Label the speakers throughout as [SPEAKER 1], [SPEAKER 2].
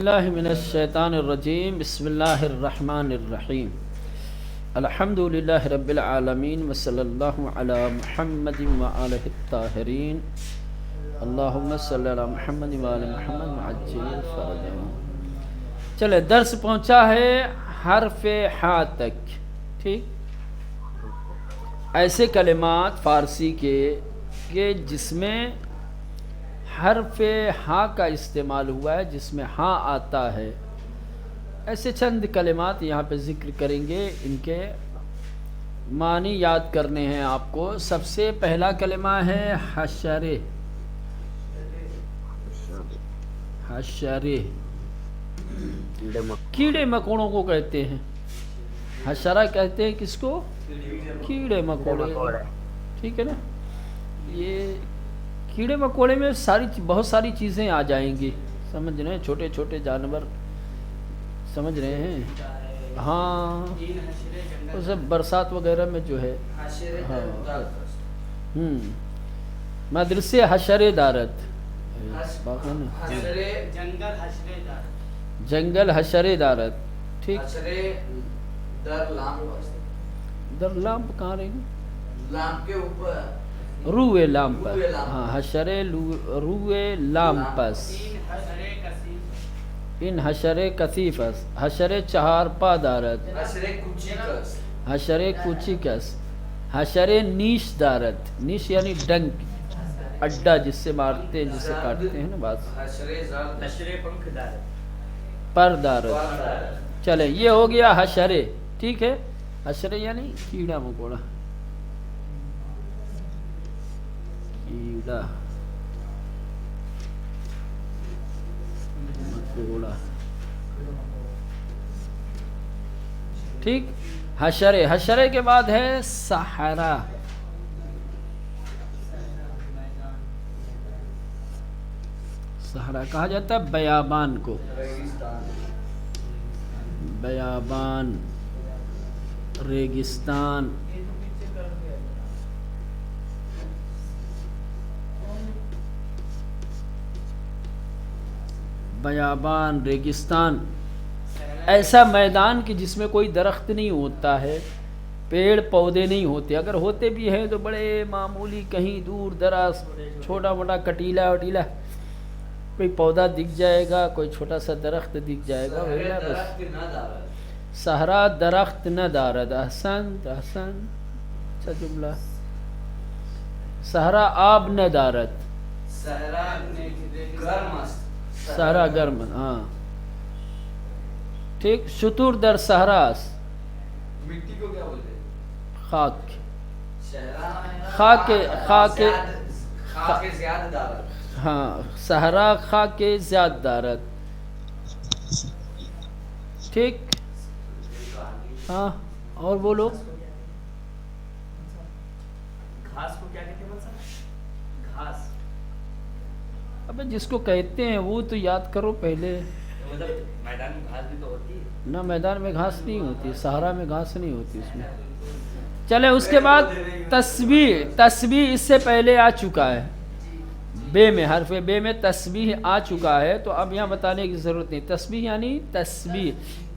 [SPEAKER 1] اللہ من الشیطان الرجیم بسم اللہ الرحمن الرحیم الحمدللہ رب العالمین وصلی اللہ علی محمد وآلہ الطاہرین اللہم صلی علی محمد وآلہ محمد وعجل فرجہم۔ چلے درس پہنچا ہے حرف ہا تک، ٹھیک؟ ایسے کلمات فارسی کے کہ جس میں حرف ہاں کا استعمال ہوا ہے، جس میں ہاں آتا ہے، ایسے چند کلمات یہاں پہ ذکر کریں گے، ان کے معنی یاد کرنے ہیں آپ کو۔ سب سے پہلا کلمہ ہے حشرے۔ حشرے کیڑے مکوڑوں کو کہتے ہیں، حشرہ کہتے ہیں کس کو؟ کیڑے مکوڑے، ٹھیک ہے نا؟ یہ کیڑے مکوڑے میں بہت ساری چیزیں آ جائیں گی، سمجھ رہے ہیں؟ چھوٹے چھوٹے جانور، سمجھ رہے ہیں؟ ہاں، اسے برسات وغیرہ میں جو ہے مدرسے حشرے دارت، جنگل حشرے دارت، ٹھیک؟ در لامپ کہاں رہے گی؟
[SPEAKER 2] لامپ کے اوپر
[SPEAKER 1] روئے لامپس، ہاں، حشرے روئے لامپس، ان حشرے کثیفس، حشرے چہار پا دارت، حشرے کوچیکس، حشرے نیش دارت، نیش یعنی ڈنک، اڈا جس سے مارتے ہیں، جس سے کاٹتے ہیں نا بات،
[SPEAKER 2] حشرے پنکھ دارت،
[SPEAKER 1] پر دارت۔ چلے یہ ہو گیا حشرے، ٹھیک ہے؟ حشرے یعنی کیڑا مکوڑا، کیڑا مکوڑا، ٹھیک؟ حشرے، حشرے کے بعد ہے صحرا۔ صحرا کہا جاتا ہے بیابان کو، بیابان، ریگستان، بیابان، ریگستان، ایسا میدان کہ جس میں کوئی درخت نہیں ہوتا ہے، پیڑ پودے نہیں ہوتے، اگر ہوتے بھی ہیں تو بڑے معمولی، کہیں دور دراز، چھوٹا موٹا کٹیلا وٹیلا کوئی پودا دکھ جائے گا، کوئی چھوٹا سا درخت دکھ جائے گا، بس صحرا درخت نہ دارد۔ احسنت احسن، اچھا جملہ۔ صحرا آب نہ دارد، صحرا گرم، ہاں، ٹھیک۔ شتور در صحراس،
[SPEAKER 2] مٹی کو کیا بولتے ہیں؟
[SPEAKER 1] خاک،
[SPEAKER 2] خاک
[SPEAKER 1] زیاد دارت، ہاں، صحرا خاک زیاد دارت، ٹھیک؟ ہاں، اور بولو۔
[SPEAKER 2] گھاس کو کیا کہتے ہیں؟ گھاس،
[SPEAKER 1] ابے جس کو کہتے ہیں وہ تو یاد کرو پہلے۔
[SPEAKER 2] مطلب میدان میں گھاس بھی تو ہوتی ہے
[SPEAKER 1] نہ، میدان میں گھاس نہیں ہوتی، صحرا میں گھاس نہیں ہوتی اس میں۔ چلے اس کے بعد تسبیح، تسبیح اس سے پہلے آ چکا ہے، بے میں، حرف بے میں تسبیح آ چکا ہے، تو اب یہاں بتانے کی ضرورت نہیں۔ تسبیح یعنی تسبیح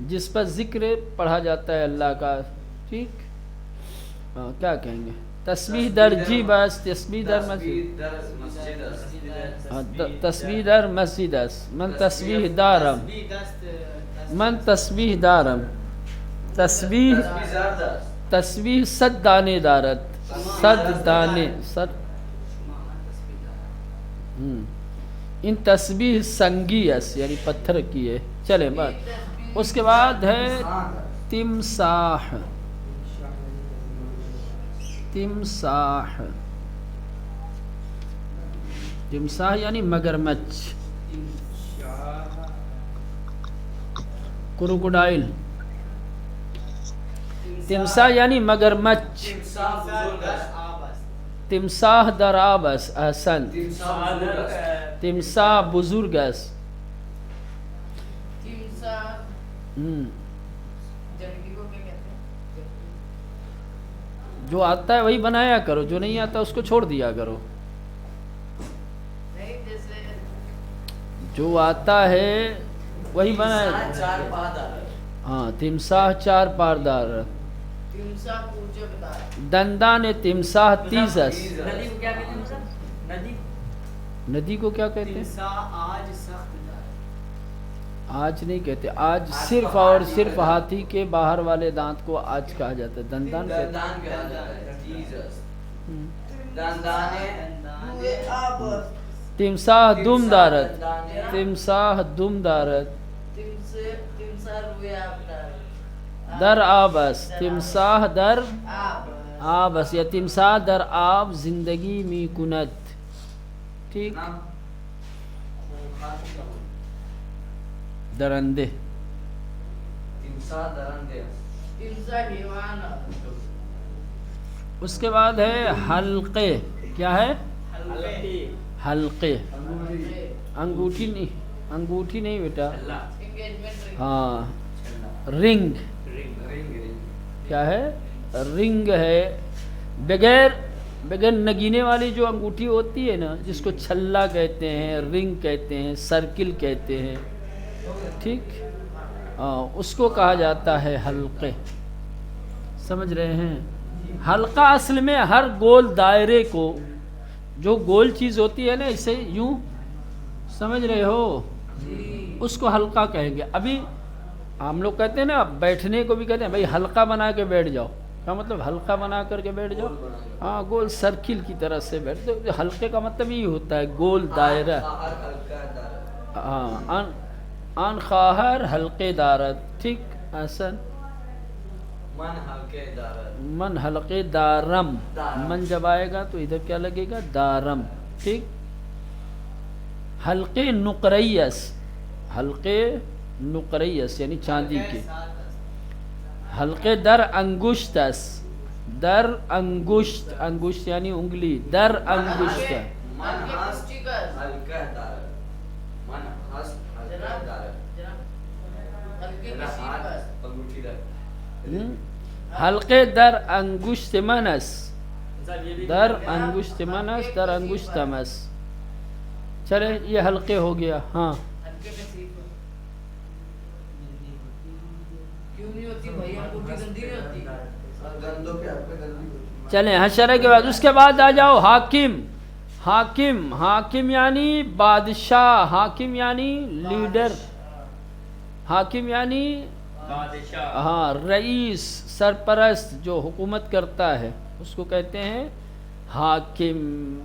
[SPEAKER 1] جس پر ذکر پڑھا جاتا ہے اللہ کا، ٹھیک؟ ہاں، کیا کہیں گے؟ تسبیح در جی بس، تسبیح در مسجد، تسبیح در مسجد است، من تسبیح دارم، من تسبیح دارم، تسبیح، تسبیح 100 دانے دارت، 100 دانے، 100 ان تسبیح سنگی است یعنی پتھر کی ہے۔ چلے بات، اس کے بعد ہے تمساح، تمساح، تمساح یعنی مگرمچھ، کروکوڈائل، تمساح یعنی مگرمچھ، تمساح در آب است، احسن، تمساح بزرگ است، جو آتا ہے وہی بنایا کرو، جو نہیں آتا اس کو چھوڑ دیا کرو۔ جو آتا ہے وہی بنا ہے.
[SPEAKER 2] تمساح چار پا دارد.
[SPEAKER 1] ہاں تمساح چار پار دارد.
[SPEAKER 3] تمساح پوچھے بتا.
[SPEAKER 1] دندان تمساح تیز است.
[SPEAKER 2] ندی کو کیا کہتے ہیں سر؟ ندی
[SPEAKER 1] ندی کو کیا کہتے ہیں؟
[SPEAKER 2] تمساح آج سخت دارد.
[SPEAKER 1] آج نہیں کہتے. آج صرف اور صرف ہاتھی کے باہر والے دانت کو آج کہا جاتا ہے. دندان کہتے ہیں.
[SPEAKER 2] دندان کہا جاتا ہے. تیز است.
[SPEAKER 1] ہم.
[SPEAKER 2] دندانے
[SPEAKER 3] آب.
[SPEAKER 1] تمساح دم دارد. تمساح دم دارد.
[SPEAKER 3] تمساح روی آب دار.
[SPEAKER 1] در آب است. تمساح در
[SPEAKER 3] آب.
[SPEAKER 1] آب است یا تمساح در آب زندگی می کند. ٹھیک.
[SPEAKER 2] نام خونخوار کو کیا بولتے ہیں؟
[SPEAKER 1] درندے.
[SPEAKER 2] تمساح درندے است.
[SPEAKER 3] تمساح حیوان.
[SPEAKER 1] اس کے بعد ہے حلقے. کیا ہے؟
[SPEAKER 2] حلقے.
[SPEAKER 1] حلقے. انگوٹھی نہیں. انگوٹھی نہیں بیٹا.
[SPEAKER 2] چھلا.
[SPEAKER 3] انگیجمنٹ رنگ.
[SPEAKER 1] ہاں
[SPEAKER 2] چھلا.
[SPEAKER 1] رنگ.
[SPEAKER 2] رنگ رنگ رنگ.
[SPEAKER 1] کیا ہے؟ رنگ ہے. بغیر نگینے والی جو انگوٹھی ہوتی ہے نا، جس کو چھلا کہتے ہیں، رنگ کہتے ہیں، سرکل کہتے ہیں. ٹھیک. اس کو کہا جاتا ہے حلقے. سمجھ رہے ہیں؟ حلقہ اصل میں ہر گول دائرے کو، جو گول چیز ہوتی ہے نا، اسے یوں سمجھ رہے ہو، اس کو حلقہ کہیں گے. ابھی ہم لوگ کہتے ہیں نا، بیٹھنے کو بھی کہتے ہیں بھائی حلقہ بنا کے بیٹھ جاؤ. کیا مطلب؟ حلقہ بنا کر کے بیٹھ جاؤ. ہاں گول سرکل کی طرح سے بیٹھ دو. حلقے کا مطلب یہ ہوتا ہے گول دائرہ.
[SPEAKER 2] خواہر حلقہ دارد.
[SPEAKER 1] ہاں آن خواہر حلقے دارد. ٹھیک. احسن.
[SPEAKER 2] من حلقے دارد.
[SPEAKER 1] من حلقے دارم.
[SPEAKER 2] دارم.
[SPEAKER 1] من جب آئے گا تو ادھر کیا لگے گا؟ دارم. ٹھیک. حلقے نقریس. حلقے نقریس یعنی چاندی کے. حلقے در انگشت است. در انگشت. انگشت یعنی انگلی. در انگشت.
[SPEAKER 2] من ہست حلقہ دارد. من ہست حلقہ دارد.
[SPEAKER 3] ہلکے
[SPEAKER 2] میرا
[SPEAKER 3] کسی
[SPEAKER 2] ہاتھ
[SPEAKER 3] پر.
[SPEAKER 2] انگوٹھی رکھ.
[SPEAKER 1] حلقے در انگشت من است.
[SPEAKER 2] صاحب یہ بھی
[SPEAKER 1] در انگشت من است. در انگشتم است. چلے یہ حلقے ہو گیا. ہاں
[SPEAKER 3] ہلکے کسی پر. کیوں نہیں ہوتی بھائی؟ انگوٹھی گندی نہیں ہوتی.
[SPEAKER 2] گندوں پہ آپ پہ گندی ہوتی.
[SPEAKER 1] چلیں حشرے کے بعد. اس کے بعد آ جاؤ حاکم. حاکم. حاکم یعنی بادشاہ. حاکم یعنی لیڈر. حاکم یعنی
[SPEAKER 2] بادشاہ.
[SPEAKER 1] ہاں رئیس، سرپرست، جو حکومت کرتا ہے اس کو کہتے ہیں حاکم.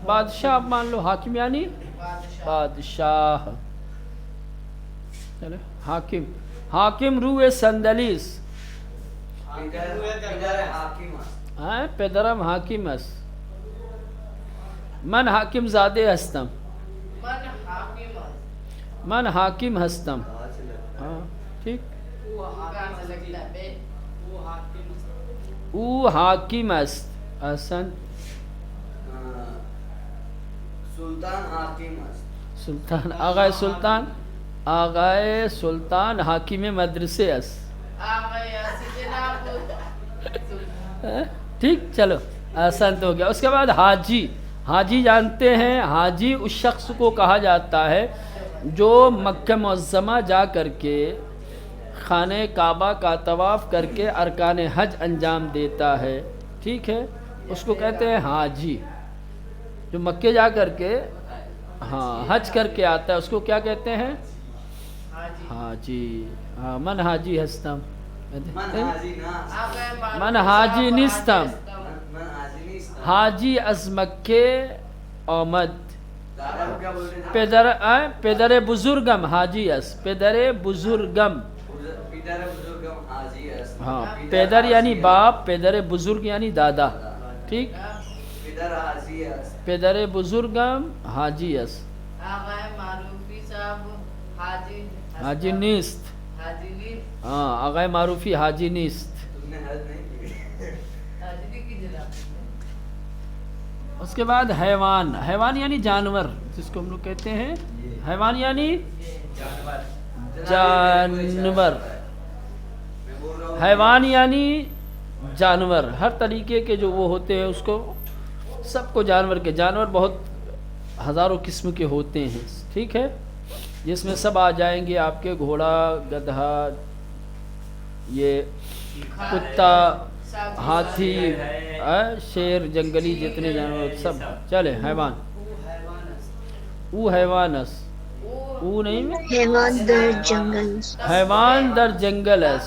[SPEAKER 1] بادشاہ اب مان لو. حاکم یعنی بادشاہ. چلے حاکم. حاکم روح صندلیس.
[SPEAKER 2] پدر حاکم است.
[SPEAKER 1] ہاں پدرم حاکم است. من حاکم زاده هستم.
[SPEAKER 3] من حاکم است.
[SPEAKER 1] من حاکم هستم. ہاں ٹھیک.
[SPEAKER 3] کہاں سے لگتا ہے بے؟
[SPEAKER 1] او حاکم است. احسن.
[SPEAKER 2] سلطان حاکم است.
[SPEAKER 1] سلطان. آقای سلطان. آقای سلطان حاکم مدرسه است.
[SPEAKER 3] آقا یاسین جناب.
[SPEAKER 1] ٹھیک. چلو احسن تو ہو گیا. اس کے بعد حاجی. حاجی جانتے ہیں؟ حاجی اس شخص کو کہا جاتا ہے جو مکہ معظمہ جا کر کے خانہ کعبہ کا طواف کر کے ارکان حج انجام دیتا ہے. ٹھیک ہے. اس کو کہتے ہیں حاجی. جو مکے جا کر کے ہاں حج کر کے آتا ہے اس کو کیا کہتے ہیں؟ حاجی. ہاں من حاجی ہستم. من حاجی نیستم.
[SPEAKER 2] من حاجی نیستم.
[SPEAKER 1] حاجی از مکه آمد.
[SPEAKER 2] دارم کیا بولتے ہیں؟
[SPEAKER 1] پدر بزرگم حاجی است. پدر بزرگم.
[SPEAKER 2] پدر بزرگم حاجی است.
[SPEAKER 1] ہاں پدر یعنی باپ، پدر بزرگ یعنی دادا. ٹھیک.
[SPEAKER 2] پدر حاجی است.
[SPEAKER 1] پدر بزرگم حاجی است.
[SPEAKER 3] آقا معروفی صاحب حاجی.
[SPEAKER 1] حاجی نیست.
[SPEAKER 3] حاجی نیست.
[SPEAKER 1] ہاں آقای معروفی حاجی نیست.
[SPEAKER 2] تم نے حج نہیں کی.
[SPEAKER 3] حاجی نہیں کی جناب.
[SPEAKER 1] اس کے بعد حیوان. حیوان یعنی جانور، جس کو ہم لوگ کہتے ہیں حیوان یعنی جانور. حیوان یعنی جانور. ہر طریقے کے جو وہ ہوتے ہیں اس کو سب کو جانور کے. جانور بہت ہزاروں قسم کے ہوتے ہیں. ٹھیک ہے. جس میں سب آ جائیں گے آپ کے گھوڑا گدھا یہ کتا ہاتھی شیر جنگلی جتنے جانور سب چلے حیوان او حیوانس او نہیں
[SPEAKER 4] حیوان در جنگل
[SPEAKER 1] حیوان در جنگل اس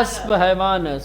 [SPEAKER 1] اسب حیوانس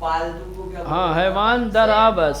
[SPEAKER 2] پالتو کو کیا
[SPEAKER 1] ہاں حیوان در آبس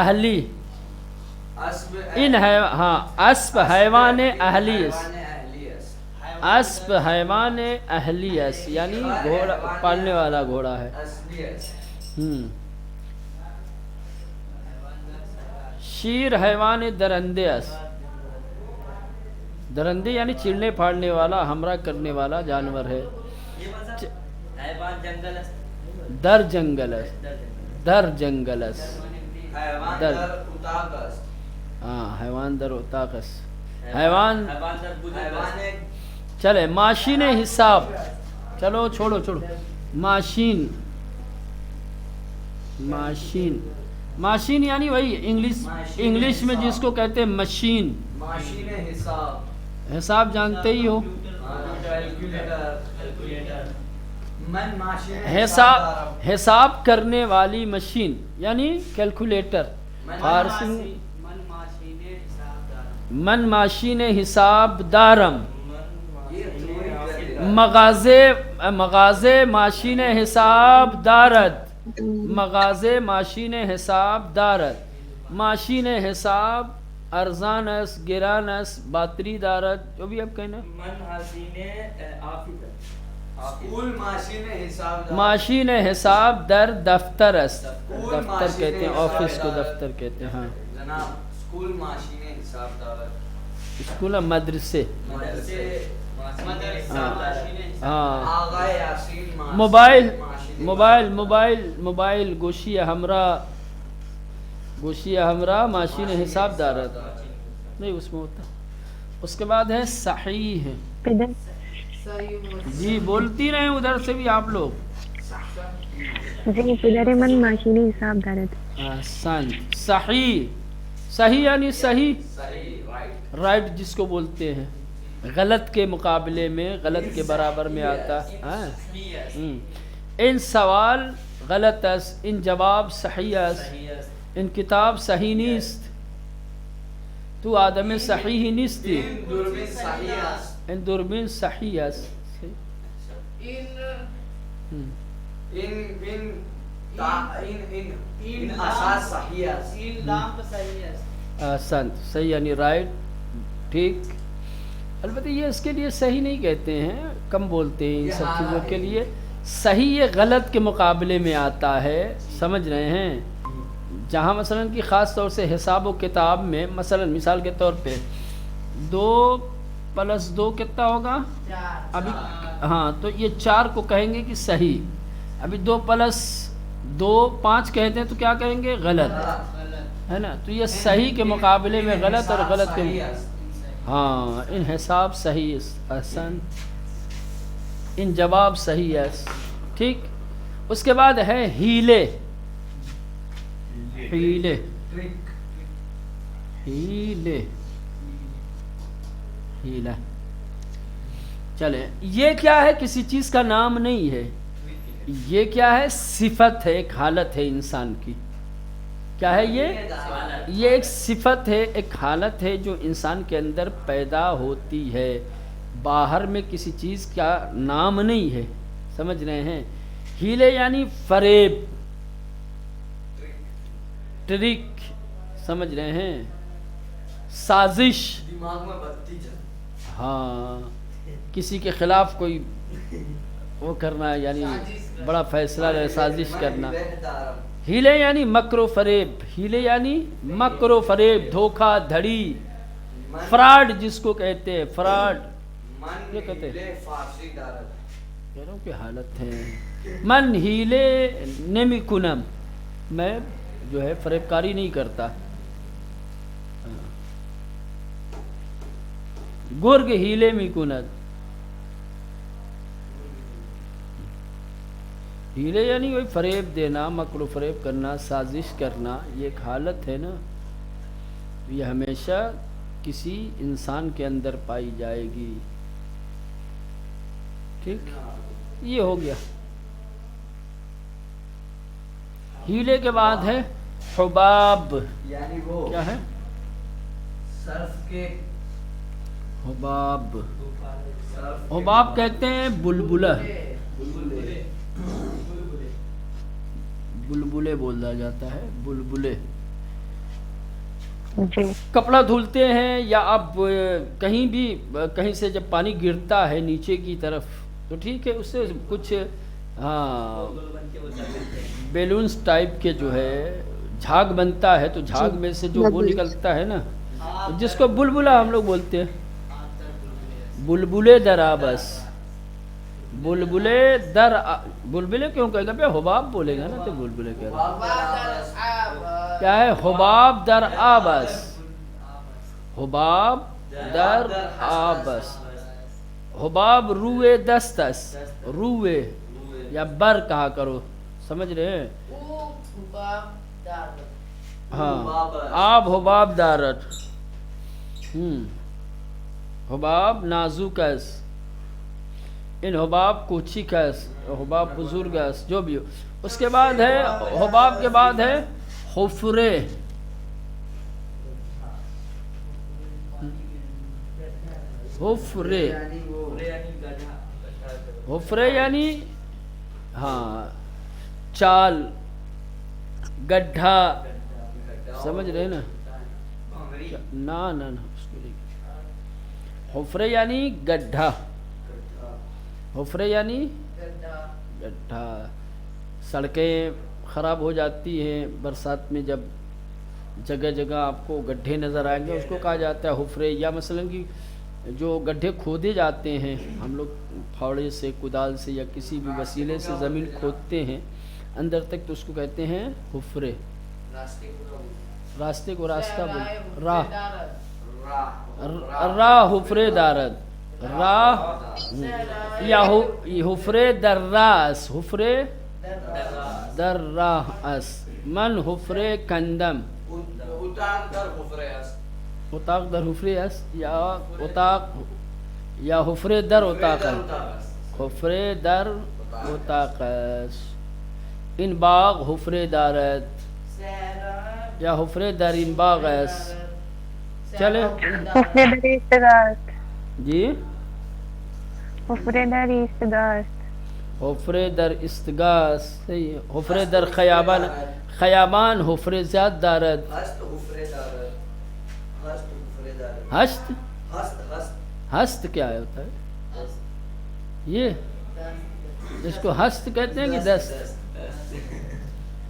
[SPEAKER 1] اہلی
[SPEAKER 2] اسب
[SPEAKER 1] ان ہاں اسب حیوان اہلی
[SPEAKER 2] حیوان اہلیس
[SPEAKER 1] اسب حیوان اہلی اس یعنی گھوڑا پالنے والا گھوڑا ہے
[SPEAKER 2] اسلیس
[SPEAKER 1] شیر حیوان درندے اس درندے یعنی چیرنے پھاڑنے والا ہمراہ کرنے والا جانور ہے
[SPEAKER 5] حیوان جنگل
[SPEAKER 1] در جنگل اس در جنگل اس
[SPEAKER 2] حیوان
[SPEAKER 1] در
[SPEAKER 2] در اتاقس
[SPEAKER 1] ہاں حیوان در اتاقس حیوان
[SPEAKER 2] حیوان ایک
[SPEAKER 1] چلے ماشین حساب چلو چھوڑو ماشین ماشین ماشین یعنی وہی انگلش میں جس کو کہتے ہیں مشین
[SPEAKER 2] ماشین حساب
[SPEAKER 1] حساب جانتے ہی ہو
[SPEAKER 2] کیلکولیٹر من ماشین
[SPEAKER 1] حساب کرنے والی مشین یعنی کیلکولیٹر فارسی من ماشین حساب دارم مغازے ماشین حساب دارد مغازے ماشین حساب دارد ماشین حساب ارزان اس گران اس باتری دارد جو بھی اب کہنا
[SPEAKER 2] اسکول ماشین حساب
[SPEAKER 1] ماشین حساب در دفتر است
[SPEAKER 2] اسکول
[SPEAKER 1] دفتر
[SPEAKER 2] ماشین
[SPEAKER 1] کہتے ہیں
[SPEAKER 2] حساب
[SPEAKER 1] آفس کو
[SPEAKER 2] دار.
[SPEAKER 1] دفتر کہتے ہیں ہاں
[SPEAKER 2] جناب اسکول ماشین حساب دار
[SPEAKER 1] اسکول مدرسے
[SPEAKER 2] مدرسے
[SPEAKER 1] ہاں
[SPEAKER 2] آغا یاسین
[SPEAKER 1] موبائل گوشی ہمراہ ماشین حساب دارد نہیں اس میں ہوتا. اس کے بعد ہے صحیح ہے جی بولتی رہے ادھر سے بھی آپ لوگ.
[SPEAKER 4] جی پدر من ماشینی حساب دارد.
[SPEAKER 1] احسن. صحیح یعنی صحیح رائٹ جس کو بولتے ہیں غلط کے مقابلے میں غلط کے برابر میں آتا ہے. ان سوال غلط است ان جواب صحیح است ان کتاب صحیح نیست تو آدم صحیح نیستی ان دوربین صحیح است.
[SPEAKER 2] ان اساس صحیح است.
[SPEAKER 1] احسن. صحیح یعنی رائٹ ٹھیک. البتہ یہ اس کے لیے صحیح نہیں کہتے ہیں کم بولتے ہیں ان سب چیزوں کے لیے. صحیح یہ غلط کے مقابلے میں آتا ہے سمجھ رہے ہیں. جہاں مثلا کہ خاص طور سے حساب و کتاب میں مثلا مثال کے طور پہ 2+2 کتنا ہوگا ابھی ہاں تو یہ 4 کو کہیں گے کہ صحیح. ابھی 2+2 5 کہتے ہیں تو کیا کہیں گے غلط ہے نا. تو یہ صحیح کے مقابلے میں غلط اور غلط کے ہاں ان حساب صحیح احسن ان جواب صحیح ہے ٹھیک. اس کے بعد ہے ہیلے. ہیلا چلے یہ کیا ہے کسی چیز کا نام نہیں ہے. یہ کیا ہے صفت ہے ایک حالت ہے انسان کی. کیا ہے یہ ایک صفت ہے ایک حالت ہے جو انسان کے اندر پیدا ہوتی ہے. باہر میں کسی چیز کا نام نہیں ہے سمجھ رہے ہیں. ہیلے یعنی فریب ٹرک سمجھ رہے ہیں سازش.
[SPEAKER 2] دماغ میں بتی چل
[SPEAKER 1] ہاں کسی کے خلاف کوئی وہ کرنا یعنی بڑا فیصلہ سازش کرنا. ہیلے یعنی مکر و فریب. ہیلے یعنی مکر و فریب دھوکہ دھڑی فراڈ جس کو کہتے ہیں فراڈ یہ کہتے ہیں کہہ رہا ہوں کہ حالت ہے. من ہیلے نمی کنم میں جو ہے فریب کاری نہیں کرتا. گرگ ہیلے می کند ہیلے یعنی وہی فریب دینا، مکر و فریب کرنا، سازش کرنا، یہ ایک حالت ہے نا، یہ ہمیشہ کسی انسان کے اندر پائی جائے گی. ٹھیک، یہ ہو گیا. ہیلے کے بعد ہے حباب.
[SPEAKER 2] یعنی وہ
[SPEAKER 1] کیا ہے
[SPEAKER 2] صرف کے
[SPEAKER 1] حباب؟
[SPEAKER 2] صرف کے
[SPEAKER 1] حباب کہتے ہیں بلبلہ،
[SPEAKER 2] بلبلے.
[SPEAKER 1] بلبلے بولا جاتا ہے، بلبلے.
[SPEAKER 4] جی
[SPEAKER 1] کپڑا دھلتے ہیں یا اب کہیں بھی کہیں سے جب پانی گرتا ہے نیچے کی طرف تو ٹھیک ہے، اس سے کچھ ہاں بیلونس ٹائپ کے جو ہے جھاگ بنتا ہے، تو جھاگ میں سے جو وہ نکلتا ہے نا، جس کو بلبلہ ہم لوگ بولتے ہیں. بلبلے در آبس، بلبلے در بلبلے کیوں کہے گا؟ پہ حباب بولے گا نا تو بلبلے کہہ رہا. کیا ہے حباب در آبس؟ حباب در آبس. حباب روئے دستس، روئے یا بر کہا کرو، سمجھ رہے ہیں؟ ہاں آب حباب دارت. حباب نازک اس، ان حباب کوچک اس، حباب بزرگ اس، جو بھی ہو. اس کے بعد ہے حباب کے بعد ہے حفرے. حفرے،
[SPEAKER 2] یعنی وہ
[SPEAKER 1] حفرے یعنی ہاں چال، گڈھا، سمجھ رہے نا؟ نا اس کو لکھ. حفرے یعنی گڈھا، حفرے یعنی گڈھا. سڑکیں خراب ہو جاتی ہیں برسات میں، جب جگہ جگہ آپ کو گڈھے نظر آئیں گے، اس کو کہا جاتا ہے حفرے. یا مثلا کہ جو گڈھے کھودے جاتے ہیں، ہم لوگ پھاوڑے سے، کدال سے یا کسی بھی وسیلے سے زمین کھودتے ہیں اندر تک، تو اس کو کہتے ہیں حفرے. راستے کو راستہ بول، راہ، راہ حفرے دارد، راہ یا حفرے در راس، حفرے در راہ اس. من حفرے کندم،
[SPEAKER 2] اتاق در حفرے است.
[SPEAKER 1] اتاق در حفرے اس یا اتاق یا حفرے در اتاق، حفرے در اتاق اس. ان باغ حفرے دارد یا حفرے در ان باغ اس. چلے
[SPEAKER 4] حفرے در استغاث،
[SPEAKER 1] جی
[SPEAKER 4] حفرے در استغاث،
[SPEAKER 1] حفرے در استغاث. صحیح ہے. حفرے در خیابان، خیابان حفرے زیاد دارد.
[SPEAKER 2] ہست حفرے دارد. ہست حفرے دارد.
[SPEAKER 1] ہشت،
[SPEAKER 2] ہست
[SPEAKER 1] ہست کیا ہوتا ہے؟ یہ اس کو ہست کہتے ہیں کہ دست.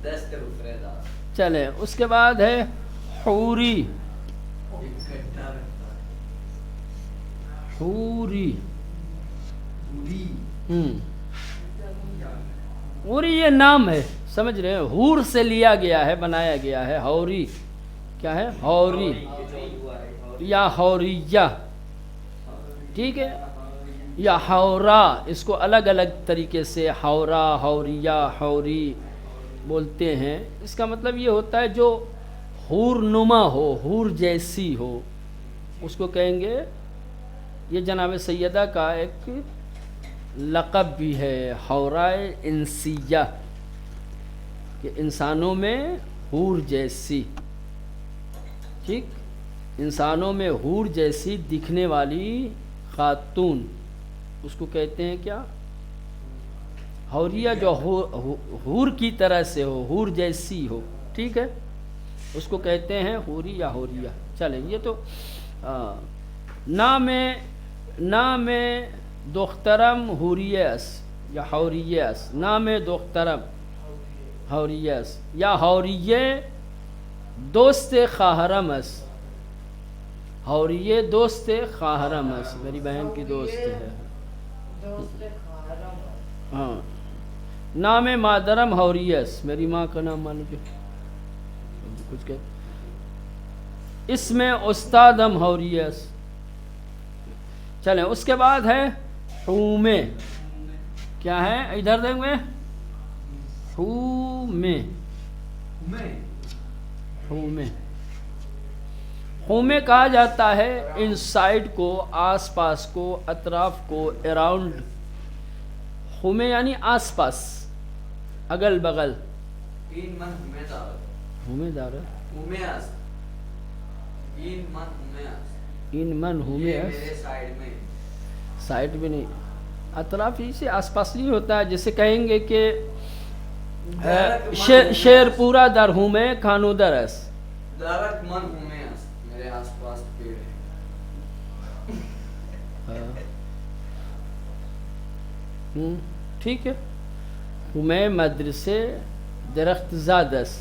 [SPEAKER 2] دست حفرے دارد.
[SPEAKER 1] چلیں اس کے بعد ہے حوری. حوری، حوری یہ نام ہے، سمجھ رہے ہیں؟ حور سے لیا گیا ہے، بنایا گیا ہے. حوری کیا ہے؟ حوری یا حوریہ، ٹھیک ہے؟ یا حورا، اس کو الگ الگ طریقے سے حورا، حوریہ، حوری بولتے ہیں. اس کا مطلب یہ ہوتا ہے جو حور نما ہو، حور جیسی ہو، اس کو کہیں گے. یہ جناب سیدہ کا ایک لقب بھی ہے، حورائے انسیہ، کہ انسانوں میں حور جیسی. ٹھیک، انسانوں میں حور جیسی دکھنے والی خاتون، اس کو کہتے ہیں کیا؟ حوریہ. جو حور کی طرح سے ہو، حور جیسی ہو، ٹھیک ہے، اس کو کہتے ہیں حوری یا حوریہ. چلیں یہ تو نام دخترم حوریس یا حوریس، نام دخترم حوریس یا حوریہ دوست خواہرم اس. حوریہ دوست خواہرم اس، میری بہن کی دوست ہے. ہاں. نام مادرم حوریس، میری ماں کا نام مان لیجیے کچھ کہ. اس میں استادم حوریس. چلیں اس کے بعد ہے حومے. کیا ہے ادھر دیں گے؟ حومے
[SPEAKER 2] میں
[SPEAKER 1] حومے حومے کہا جاتا ہے ان سائڈ کو، آس پاس کو، اطراف کو، اراؤنڈ. حومے یعنی آس پاس، اگل بغل.
[SPEAKER 2] این من ہمیں دار
[SPEAKER 1] حومے دار
[SPEAKER 2] ہمیں اس این من ہمیں اس
[SPEAKER 1] ان من حومے
[SPEAKER 2] یہ میرے سائیڈ میں
[SPEAKER 1] سائڈ بھی نہیں، اطراف ہی سے آس پاس نہیں ہوتا ہے. جیسے کہیں گے کہ شیر پورا در حومے کھانو درس.
[SPEAKER 2] درک من ہمیں اس میرے آس پاس پیڑ ہے.
[SPEAKER 1] ٹھیک ہے. حومے مدرسے درخت زادس،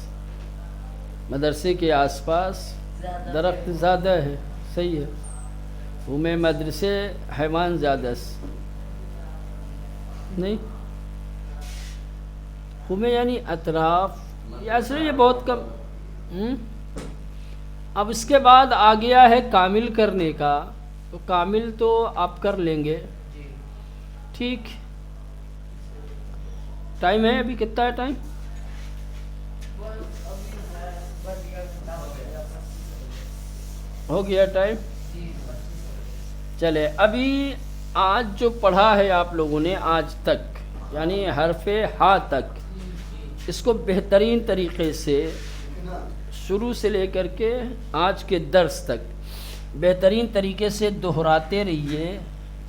[SPEAKER 1] مدرسے کے آس پاس درخت زیادہ ہے. صحیح ہے. حومے مدرسے حیوان زادس نہیں. حومے یعنی اطراف، یا اصل یہ بہت کم. اب اس کے بعد آ گیا ہے کامل کرنے کا، تو کامل تو آپ کر لیں گے. ٹھیک. ٹائم ہے ابھی کتنا ہے ٹائم؟ ہو گیا ٹائم. چلے ابھی آج جو پڑھا ہے آپ لوگوں نے آج تک، یعنی حرف ہا تک، اس کو بہترین طریقے سے شروع سے لے کر کے آج کے درس تک بہترین طریقے سے دہراتے رہیے.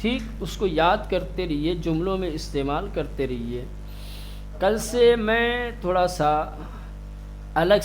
[SPEAKER 1] ٹھیک. اس کو یاد کرتے رہیے، جملوں میں استعمال کرتے رہیے. کل سے میں تھوڑا سا الگ